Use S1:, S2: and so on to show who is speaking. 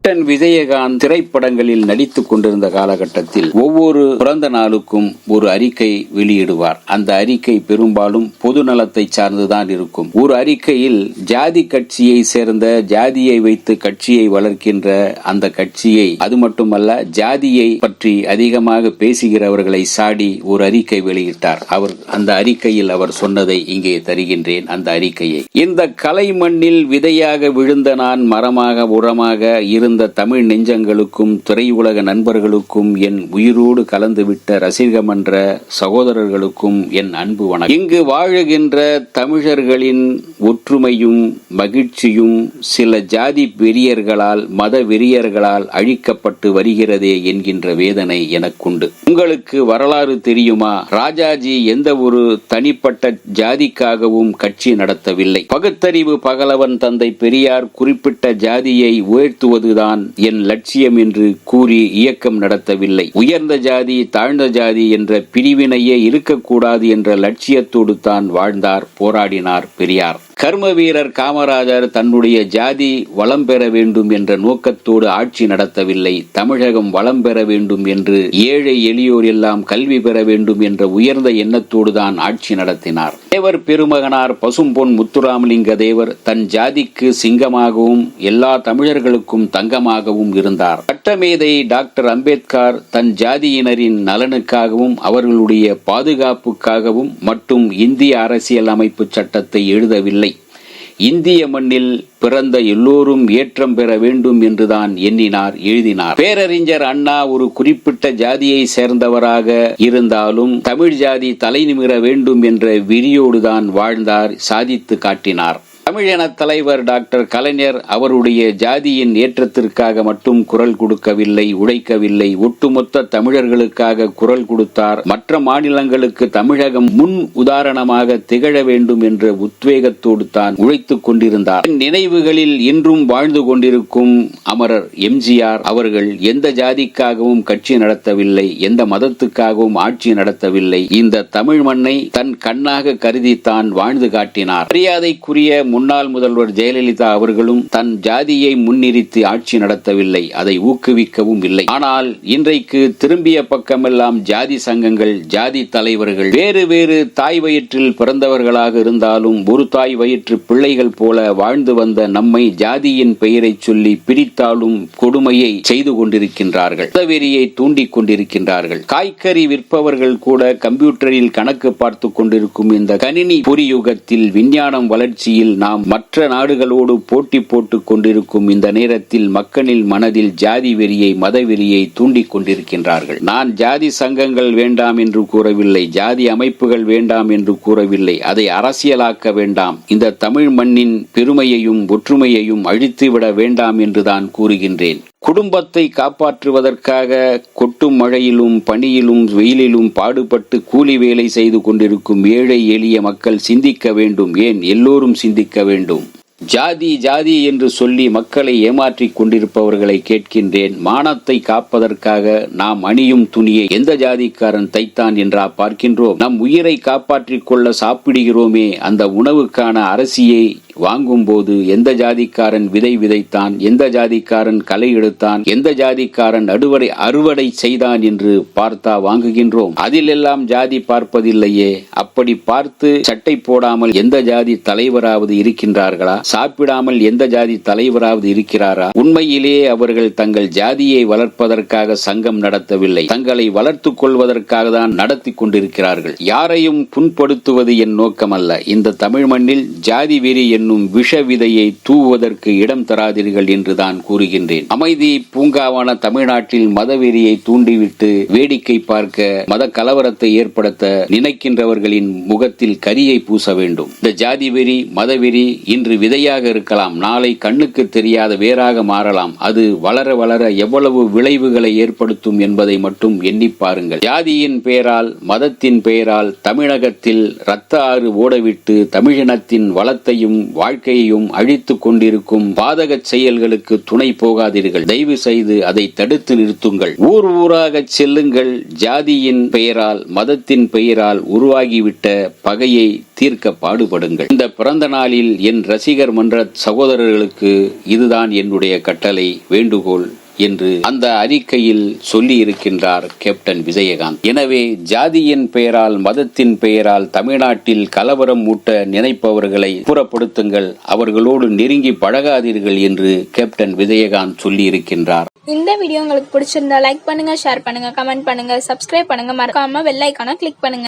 S1: Captain Vijayakanth திரைப்படங்களில் நடித்துக் கொண்டிருந்த காலகட்டத்தில் ஒவ்வொரு பிறந்த நாளுக்கும் ஒரு அறிக்கை வெளியிடுவார். அந்த அறிக்கை பெரும்பாலும் பொது நலத்தை சார்ந்துதான் இருக்கும். ஒரு அறிக்கையில் ஜாதி கட்சியை சேர்ந்த, ஜாதியை வைத்து கட்சியை வளர்க்கின்ற அந்த கட்சியை, அது மட்டுமல்ல ஜாதியை பற்றி அதிகமாக பேசுகிறவர்களை சாடி ஒரு அறிக்கை வெளியிட்டார். அந்த அறிக்கையில் அவர் சொன்னதை இங்கே தருகின்றேன். அந்த அறிக்கையை, இந்த கலை மண்ணில் விதையாக விழுந்த நான் மரமாக உரமாக இருந்த தமிழ் நெஞ்சங்களுக்கும் திரையுலக நண்பர்களுக்கும் என் உயிரோடு கலந்துவிட்ட ரசிக மன்ற சகோதரர்களுக்கும் என் அன்பு வணக்கம். இங்கு வாழுகின்ற தமிழர்களின் ஒற்றுமையும் மகிழ்ச்சியும் சில ஜாதி வெறியர்களால், மத வெறியர்களால் அழிக்கப்பட்டு வருகிறதே என்கின்ற வேதனை எனக்குண்டு. உங்களுக்கு வரலாறு தெரியுமா? ராஜாஜி எந்த ஒரு தனிப்பட்ட ஜாதிக்காகவும் கட்சி நடத்தவில்லை. பகுத்தறிவு பகலவன் தந்தை பெரியார் குறிப்பிட்ட ஜாதியை உயர்த்துவதுதான் என் லட்சியம் என்று கூறி இயக்கம் நடத்தவில்லை. உயர்ந்த ஜாதி தாழ்ந்த ஜாதி என்ற பிரிவினையே இருக்கக்கூடாது என்ற லட்சியத்தோடு தான் வாழ்ந்தார், போராடினார் பெரியார். கர்ம வீரர் காமராஜர் தன்னுடைய ஜாதி வளம் பெற வேண்டும் என்ற நோக்கத்தோடு ஆட்சி நடத்தவில்லை. தமிழகம் வளம் பெற வேண்டும் என்று, ஏழை எளியோர் எல்லாம் கல்வி பெற வேண்டும் என்ற உயர்ந்த எண்ணத்தோடு தான் ஆட்சி நடத்தினார். தேவர் பெருமகனார் பசும்பொன் முத்துராமலிங்க தேவர் தன் ஜாதிக்கு சிங்கமாகவும் எல்லா தமிழர்களுக்கும் தங்கமாகவும் இருந்தார். சட்டமேதை டாக்டர் அம்பேத்கர் தன் ஜாதியினரின் நலனுக்காகவும் அவர்களுடைய பாதுகாப்புக்காகவும் மட்டும் இந்திய அரசியல் அமைப்பு சட்டத்தை எழுதவில்லை. இந்திய மண்ணில் பிறந்த எல்லோரும் ஏற்றம் பெற வேண்டும் என்றுதான் எண்ணினார், எழுதினார். பேரறிஞர் அண்ணா ஒரு குறிப்பிட்ட ஜாதியை சேர்ந்தவராக இருந்தாலும் தமிழ் ஜாதி தலை நிமிர வேண்டும் என்ற விரியோடுதான் வாழ்ந்தார், சாதித்து காட்டினார். தமிழின தலைவர் டாக்டர் கலைஞர் அவருடைய ஜாதியின் ஏற்றத்திற்காக மட்டும் குரல் கொடுக்கவில்லை, உழைக்கவில்லை. ஒட்டுமொத்த தமிழர்களுக்காக குரல் கொடுத்தார். மற்ற மாநிலங்களுக்கு தமிழகம் முன் உதாரணமாக திகழ வேண்டும் என்ற உத்வேகத்தோடு தான் உழைத்துக் கொண்டிருந்தார். நினைவுகளில் இன்றும் வாழ்ந்து கொண்டிருக்கும் அமரர் எம்ஜிஆர் அவர்கள் எந்த ஜாதிக்காகவும் கட்சி நடத்தவில்லை, எந்த மதத்துக்காகவும் ஆட்சி நடத்தவில்லை. இந்த தமிழ் மண்ணை தன் கண்ணாக கருதித்தான் வாழ்ந்து காட்டினார். மரியாதைக்குரிய முன்னாள் முதல்வர் ஜெயலலிதா அவர்களும் தன் ஜாதியை முன்னிறுத்தி ஆட்சி நடத்தவில்லை, அதை ஊக்குவிக்கவும் இல்லை. ஆனால் இன்றைக்கு திரும்பிய பக்கமெல்லாம் ஜாதி சங்கங்கள், ஜாதி தலைவர்கள். வேறு வேறு தாய் வயிற்றில் பிறந்தவர்களாக இருந்தாலும் ஒரு தாய் வயிற்று பிள்ளைகள் போல வாழ்ந்து வந்த நம்மை ஜாதியின் பெயரை சொல்லி பிரித்தாலும் கொடுமையை செய்து கொண்டிருக்கின்றார்கள், மதவெறியை தூண்டிக் கொண்டிருக்கின்றார்கள். காய்கறி விற்பவர்கள் கூட கம்ப்யூட்டரில் கணக்கு பார்த்து கொண்டிருக்கும் இந்த கணினி பொறியுகத்தில், விஞ்ஞானம் வளர்ச்சியில் நாம் மற்ற நாடுகளோடு போட்டி போட்டுக் கொண்டிருக்கும் இந்த நேரத்தில் மக்களின் மனதில் ஜாதி வெறியை, மத வெறியை தூண்டிக் கொண்டிருக்கின்றார்கள். நான் ஜாதி சங்கங்கள் வேண்டாம் என்று கூறவில்லை, ஜாதி அமைப்புகள் வேண்டாம் என்று கூறவில்லை. அதை அரசியலாக்க வேண்டாம், இந்த தமிழ் மண்ணின் பெருமையையும் ஒற்றுமையையும் அழித்துவிட வேண்டாம் என்றுதான் கூறுகின்றேன். குடும்பத்தை காப்பாற்றுவதற்காக கொட்டும் மழையிலும் பனியிலும் வெயிலிலும் பாடுபட்டு கூலி வேலை செய்து கொண்டிருக்கும் ஏழை எளிய மக்கள் சிந்திக்க வேண்டும். ஏன் எல்லோரும் சிந்திக்க வேண்டும். ஜாதி ஜாதி என்று சொல்லி மக்களை ஏமாற்றிக் கொண்டிருப்பவர்களை கேட்கின்றேன். மானத்தை காப்பதற்காக நாம் அணியும் துணியை எந்த ஜாதிக்காரன் தைத்தான் என்றா பார்க்கின்றோம்? நம் உயிரை காப்பாற்றிக் கொள்ள சாப்பிடுகிறோமே, அந்த உணவுக்கான அரிசியை வாங்கும் போது எந்த ஜாதிக்காரன் விதை விதைத்தான், எந்த ஜாதிக்காரன் களை எடுத்தான், எந்த ஜாதிக்காரன் அறுவடை செய்தான் என்று பார்த்தா வாங்குகின்றோம். அதில் எல்லாம் ஜாதி பார்ப்பதில்லையே. அப்படி பார்த்து சட்டை போடாமல் எந்த ஜாதி தலைவராவது இருக்கின்றார்களா? சாப்பிடாமல் எந்த ஜாதி தலைவராவது இருக்கிறாரா? உண்மையிலேயே அவர்கள் தங்கள் ஜாதியை வளர்ப்பதற்காக சங்கம் நடத்தவில்லை, தங்களை வளர்த்துக் கொள்வதற்காக தான் நடத்தி கொண்டிருக்கிறார்கள். யாரையும் புண்படுத்துவது என் நோக்கமல்ல. இந்த தமிழ் மண்ணில் ஜாதி வெறி என்னும் விஷ விதையை தூவுவதற்கு இடம் தராதீர்கள் என்றுதான் கூறுகின்றேன். அமைதி பூங்காவான தமிழ்நாட்டில் மதவெறியை தூண்டிவிட்டு வேடிக்கை பார்க்க, மத கலவரத்தை ஏற்படுத்த நினைக்கின்றவர்களின் முகத்தில் கரியை பூச வேண்டும். இந்த ஜாதி வெறி, மதவெறி இன்று விதையாக இருக்கலாம், நாளை கண்ணுக்கு தெரியாத வேறாக மாறலாம். அது வளர வளர எவ்வளவு விளைவுகளை ஏற்படுத்தும் என்பதை மட்டும் எண்ணி பாருங்கள். ஜாதியின் பெயரால், மதத்தின் பெயரால் தமிழகத்தில் இரத்த ஆறு ஓடவிட்டு தமிழினத்தின் வளத்தையும் வாழ்க்கையையும் அழித்துக் கொண்டிருக்கும் பாதக செயல்களுக்கு துணை போகாதீர்கள். தயவு செய்து அதை தடுத்து நிறுத்துங்கள். ஊர் ஊராக செல்லுங்கள். ஜாதியின் பெயரால், மதத்தின் பெயரால் உருவாகிவிடும் விட்ட பகையை தீர்க்க பாடுபடுங்கள். இந்த பிறந்த நாளில் என் ரசிகர் மன்ற சகோதரர்களுக்கு இதுதான் என்னுடைய கட்டளை, வேண்டுகோள் என்று அந்த அறிக்கையில் சொல்லி இருக்கின்றார் கேப்டன் விஜயகாந்த். எனவே ஜாதியின் பெயரால், மதத்தின் பெயரால் தமிழ்நாட்டில் கலவரம் மூட்ட நினைப்பவர்களை புறப்படுத்துங்கள், அவர்களோடு நெருங்கி பழகாதீர்கள் என்று கேப்டன் விஜயகாந்த் சொல்லி இருக்கின்றார்.
S2: இந்த வீடியோ உங்களுக்கு பிடிச்சிருந்தா லைக் பண்ணுங்க, ஷேர் பண்ணுங்க, கமெண்ட் பண்ணுங்க, சப்ஸ்கிரைப் பண்ணுங்க, மறக்காம பெல் ஐகானை கிளிக் பண்ணுங்க.